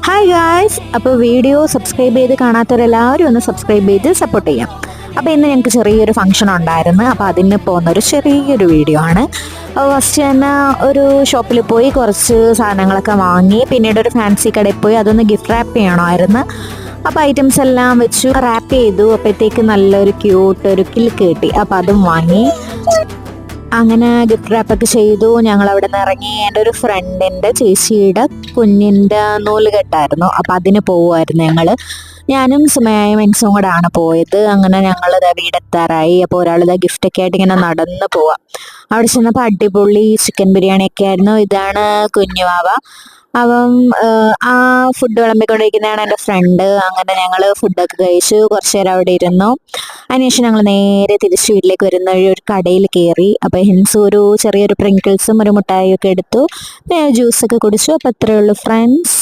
Hi guys, അപ്പോൾ video subscribe ചെയ്ത് കാണാത്തവരെല്ലാവരും ഒന്ന് സബ്സ്ക്രൈബ് ചെയ്ത് സപ്പോർട്ട് ചെയ്യാം. അപ്പോൾ ഇന്ന് ഞങ്ങൾക്ക് ചെറിയൊരു ഫംഗ്ഷൻ ഉണ്ടായിരുന്നു. അപ്പോൾ അതിന് പോകുന്നൊരു ചെറിയൊരു വീഡിയോ ആണ്. ഫസ്റ്റ് തന്നെ ഒരു ഷോപ്പിൽ പോയി കുറച്ച് സാധനങ്ങളൊക്കെ വാങ്ങി, പിന്നീട് ഒരു ഫാൻസി കടയിൽ പോയി അതൊന്ന് ഗിഫ്റ്റ് റാപ്പ് ചെയ്യണമായിരുന്നു. അപ്പോൾ ഐറ്റംസ് എല്ലാം വെച്ചു റാപ്പ് ചെയ്തു. അപ്പോഴത്തേക്ക് നല്ലൊരു ക്യൂട്ട് ഒരു കിൽക്ക് കിട്ടി. അപ്പോൾ അതും വാങ്ങി. അങ്ങനെ ഗിഫ്റ്റ് റാപ്പൊക്കെ ചെയ്തു. ഞങ്ങൾ അവിടെ നിന്ന് ഇറങ്ങി. എൻ്റെ ഒരു ഫ്രണ്ടിൻ്റെ ചേച്ചിയുടെ കുഞ്ഞിൻ്റെ നൂലുകെട്ടായിരുന്നു. അപ്പം അതിന് പോവുമായിരുന്നു ഞങ്ങൾ. ഞാനും സുമയായും മെൻസും കൂടെ ആണ് പോയത്. അങ്ങനെ ഞങ്ങൾ വീടെത്താറായി. അപ്പോൾ ഒരാളിതാ ഗിഫ്റ്റൊക്കെ ആയിട്ട് ഇങ്ങനെ നടന്ന് പോവാം. അവിടെ ചെന്നപ്പോൾ അടിപൊളി ചിക്കൻ ബിരിയാണിയൊക്കെ ആയിരുന്നു. ഇതാണ് കുഞ്ഞുവാവ. അപ്പം ആ ഫുഡ് വിളമ്പിക്കൊണ്ടിരിക്കുന്നതാണ് എൻ്റെ ഫ്രണ്ട്. അങ്ങനെ ഞങ്ങൾ ഫുഡൊക്കെ കഴിച്ചു. കുറച്ച് നേരം അവിടെ ഇരുന്നു. അതിനുശേഷം ഞങ്ങൾ നേരെ തിരിച്ച് വീട്ടിലേക്ക് വരുന്ന വഴി ഒരു കടയിൽ കയറി. അപ്പോൾ ഹിൻസ് ഒരു ചെറിയൊരു പ്രിങ്കിൾസും ഒരു മുട്ടായിയും ഒക്കെ എടുത്തു. പിന്നെ ജ്യൂസൊക്കെ കുടിച്ചു. അപ്പോൾ അത്രയേ ഉള്ളൂ ഫ്രണ്ട്സ്.